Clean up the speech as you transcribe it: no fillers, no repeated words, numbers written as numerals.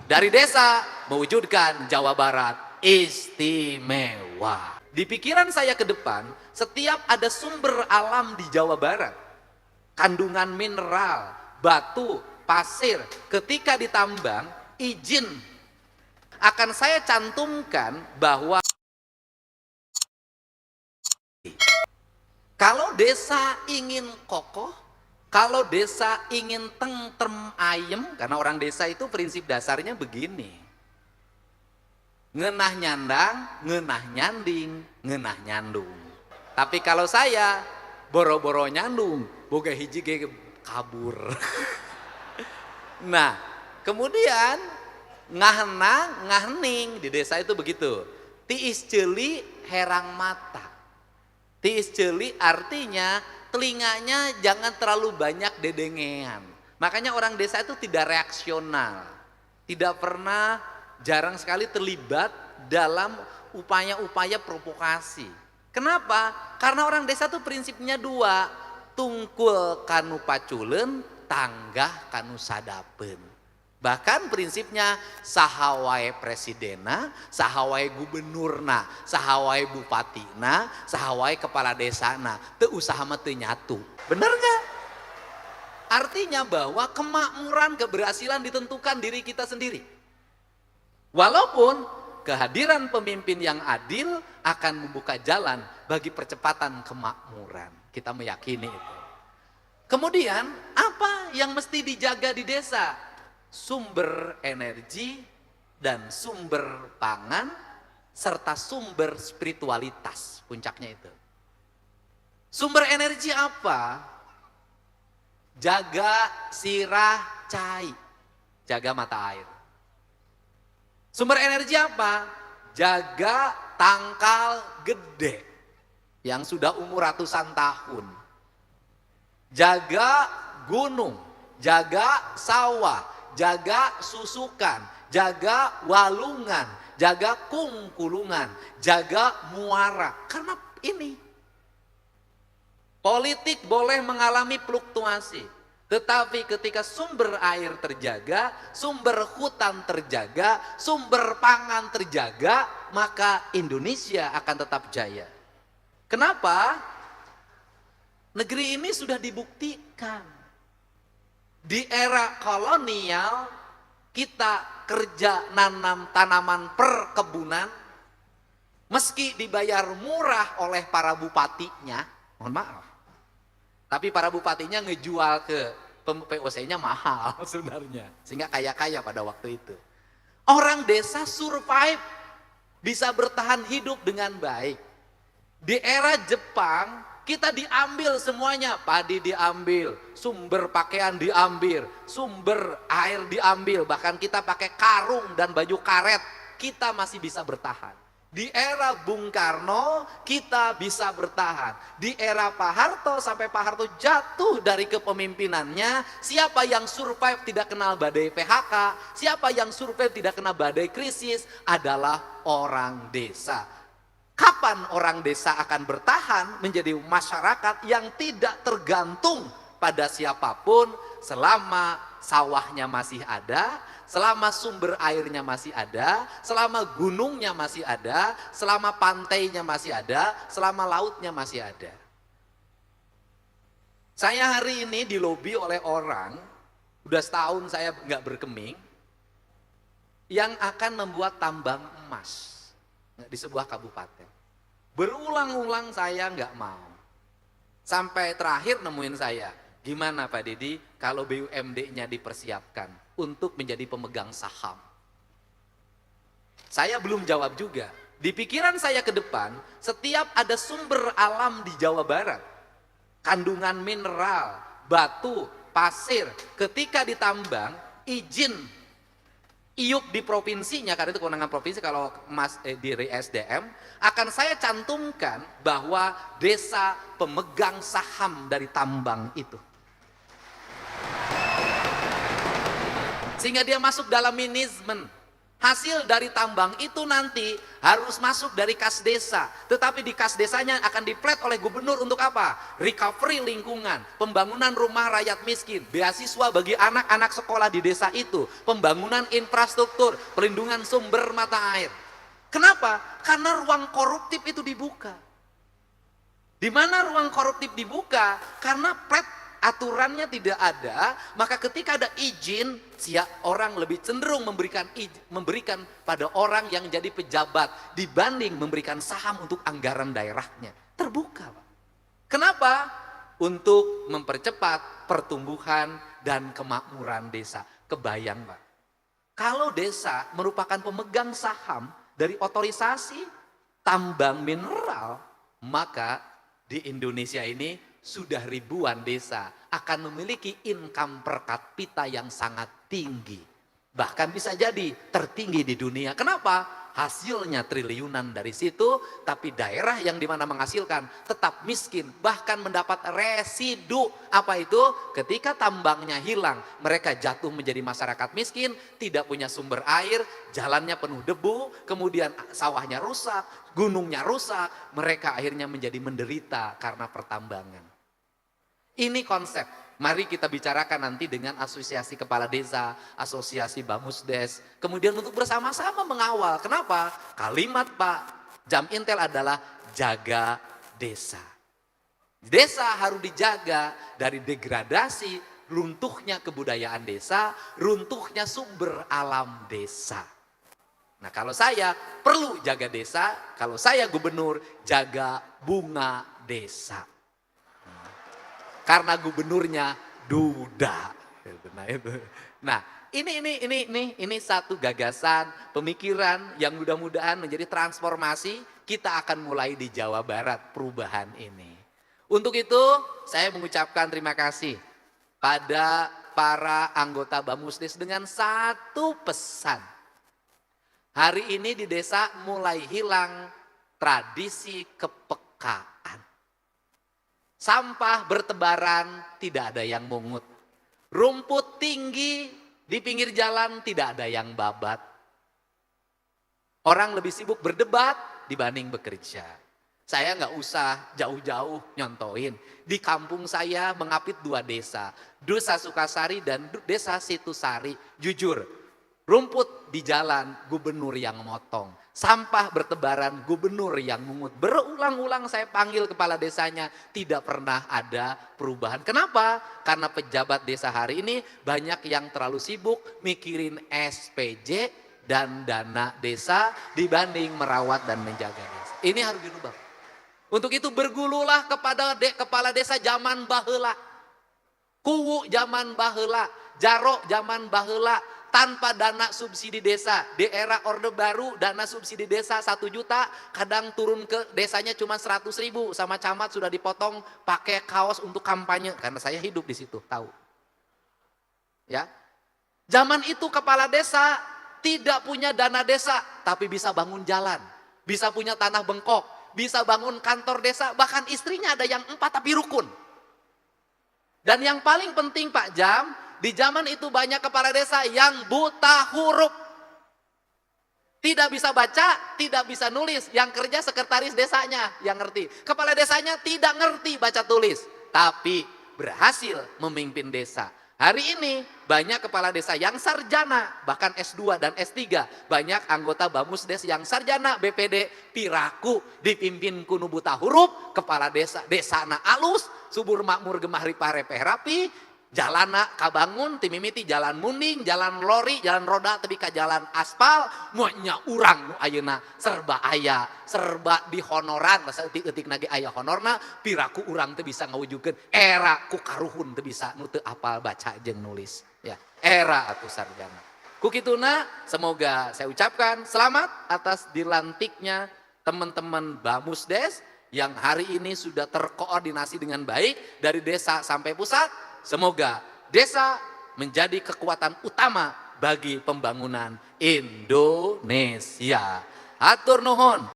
Dari desa mewujudkan Jawa Barat istimewa. Di pikiran saya ke depan, setiap ada sumber alam di Jawa Barat, kandungan mineral, batu, pasir, ketika ditambang, izin akan saya cantumkan bahwa kalau desa ingin kokoh, kalau desa ingin tentrem ayem, karena orang desa itu prinsip dasarnya begini. Ngenah nyandang, ngenah nyanding, ngenah nyandung. Tapi kalau saya boro-boro nyandung, boga hiji ge kabur. Nah, kemudian ngahna ngahning di desa itu begitu. Tiis celi herang mata. Tiis celi artinya telinganya jangan terlalu banyak dedengean. Makanya orang desa itu tidak reaksional. Tidak pernah, jarang sekali terlibat dalam upaya-upaya provokasi. Kenapa? Karena orang desa itu prinsipnya dua. Tungkul kanu paculen, tanggah kanu sadapen. Bahkan prinsipnya sahawae presidena, sahawae gubernurna, sahawae bupatina, sahawae kepala desana, teu usaha mah teu nyatu. Bener gak? Artinya bahwa kemakmuran, keberhasilan ditentukan diri kita sendiri. Walaupun kehadiran pemimpin yang adil akan membuka jalan bagi percepatan kemakmuran. Kita meyakini itu. Kemudian apa yang mesti dijaga di desa? Sumber energi dan sumber pangan serta sumber spiritualitas, puncaknya itu. Sumber energi apa? Jaga sirah cai, jaga mata air. Sumber energi apa? Jaga tangkal gede yang sudah umur ratusan tahun. Jaga gunung, jaga sawah, jaga susukan, jaga walungan, jaga kungkulungan, jaga muara. Karena ini politik boleh mengalami fluktuasi, tetapi ketika sumber air terjaga, sumber hutan terjaga, sumber pangan terjaga, maka Indonesia akan tetap jaya. Kenapa? Negeri ini sudah dibuktikan. Di era kolonial kita kerja nanam tanaman perkebunan, meski dibayar murah oleh para bupatinya, mohon maaf, tapi para bupatinya ngejual ke POC-nya mahal sebenarnya, sehingga kaya-kaya pada waktu itu. Orang desa survive, bisa bertahan hidup dengan baik. Di era Jepang kita diambil semuanya, padi diambil, sumber pakaian diambil, sumber air diambil, bahkan kita pakai karung dan baju karet, kita masih bisa bertahan. Di era Bung Karno kita bisa bertahan. Di era Pak Harto sampai Pak Harto jatuh dari kepemimpinannya, siapa yang survive tidak kenal badai PHK, siapa yang survive tidak kena badai krisis adalah orang desa. Kapan orang desa akan bertahan menjadi masyarakat yang tidak tergantung pada siapapun selama sawahnya masih ada, selama sumber airnya masih ada, selama gunungnya masih ada, selama pantainya masih ada, selama lautnya masih ada. Saya hari ini dilobi oleh orang, udah setahun saya nggak berkeming, yang akan membuat tambang emas di sebuah kabupaten. Berulang-ulang saya nggak mau. Sampai terakhir nemuin saya, gimana Pak Dedi kalau BUMD-nya dipersiapkan untuk menjadi pemegang saham? Saya belum jawab juga. Di pikiran saya ke depan, setiap ada sumber alam di Jawa Barat, kandungan mineral, batu, pasir, ketika ditambang, izin IUP di provinsinya, karena itu kewenangan provinsi, kalau di SDM, akan saya cantumkan bahwa desa pemegang saham dari tambang itu. Sehingga dia masuk dalam manajemen. Hasil dari tambang itu nanti harus masuk dari kas desa. Tetapi di kas desanya akan diplet oleh gubernur untuk apa? Recovery lingkungan, pembangunan rumah rakyat miskin, beasiswa bagi anak-anak sekolah di desa itu, pembangunan infrastruktur, pelindungan sumber mata air. Kenapa? Karena ruang koruptif itu dibuka. Di mana ruang koruptif dibuka? Karena plet aturannya tidak ada, maka ketika ada izin, orang lebih cenderung memberikan pada orang yang jadi pejabat dibanding memberikan saham untuk anggaran daerahnya. Terbuka, Pak. Kenapa? Untuk mempercepat pertumbuhan dan kemakmuran desa. Kebayang, Pak. Kalau desa merupakan pemegang saham dari otorisasi tambang mineral, maka di Indonesia ini sudah ribuan desa akan memiliki income per kapita yang sangat tinggi. Bahkan bisa jadi tertinggi di dunia. Kenapa? Hasilnya triliunan dari situ, tapi daerah yang dimana menghasilkan tetap miskin, bahkan mendapat residu. Apa itu? Ketika tambangnya hilang, mereka jatuh menjadi masyarakat miskin, tidak punya sumber air, jalannya penuh debu, kemudian sawahnya rusak, gunungnya rusak, mereka akhirnya menjadi menderita karena pertambangan. Ini konsep, mari kita bicarakan nanti dengan asosiasi kepala desa, asosiasi Bamusdes, kemudian untuk bersama-sama mengawal. Kenapa? Kalimat Pak Jam Intel adalah jaga desa. Desa harus dijaga dari degradasi, runtuhnya kebudayaan desa, runtuhnya sumber alam desa. Nah kalau saya perlu jaga desa, kalau saya gubernur jaga bunga desa. Karena gubernurnya duda. Nah, ini satu gagasan, pemikiran yang mudah-mudahan menjadi transformasi. Kita akan mulai di Jawa Barat perubahan ini. Untuk itu, saya mengucapkan terima kasih pada para anggota Bamusdes dengan satu pesan. Hari ini di desa mulai hilang tradisi kepekaan. Sampah bertebaran, tidak ada yang mungut. Rumput tinggi di pinggir jalan, tidak ada yang babat. Orang lebih sibuk berdebat dibanding bekerja. Saya nggak usah jauh-jauh nyontoin. Di kampung saya mengapit 2 desa. Desa Sukasari dan Desa Situsari. Jujur, rumput di jalan, gubernur yang motong. Sampah bertebaran, gubernur yang mungut. Berulang-ulang saya panggil kepala desanya, tidak pernah ada perubahan. Kenapa? Karena pejabat desa hari ini banyak yang terlalu sibuk mikirin SPJ dan dana desa dibanding merawat dan menjaga desa. Ini harus dirubah. Untuk itu bergululah kepada kepala desa zaman baheula. Kuwu zaman baheula, Jarok zaman baheula. Tanpa dana subsidi desa, di era Orde Baru dana subsidi desa 1 juta, kadang turun ke desanya cuma 100.000, sama camat sudah dipotong pakai kaos untuk kampanye, karena saya hidup di situ, tahu. Ya, zaman itu kepala desa tidak punya dana desa, tapi bisa bangun jalan, bisa punya tanah bengkok, bisa bangun kantor desa, bahkan istrinya ada yang 4 tapi rukun. Dan yang paling penting Pak Jam, di zaman itu banyak kepala desa yang buta huruf. Tidak bisa baca, tidak bisa nulis. Yang kerja sekretaris desanya yang ngerti. Kepala desanya tidak ngerti baca tulis. Tapi berhasil memimpin desa. Hari ini banyak kepala desa yang sarjana, bahkan S2 dan S3. Banyak anggota Bamusdes yang sarjana, BPD, piraku, dipimpin kuno buta huruf, kepala desa, desana alus, subur makmur gemah ripah repeh rapi, jalana kabangun, timimiti jalan munding, jalan lori, jalan roda, tapi ka jalan aspal, muanya urang nu ayeuna serba aya, serba dihonoran, masa etik nage aya honorna, piraku urang teu bisa ngawujudkeun, era ku karuhun teu bisa nu teu apal baca jeung nulis, ya. Era atuh sarjana. Ku kituna semoga saya ucapkan selamat atas dilantiknya teman-teman Bamusdes yang hari ini sudah terkoordinasi dengan baik dari desa sampai pusat. Semoga desa menjadi kekuatan utama bagi pembangunan Indonesia. Hatur nuhun.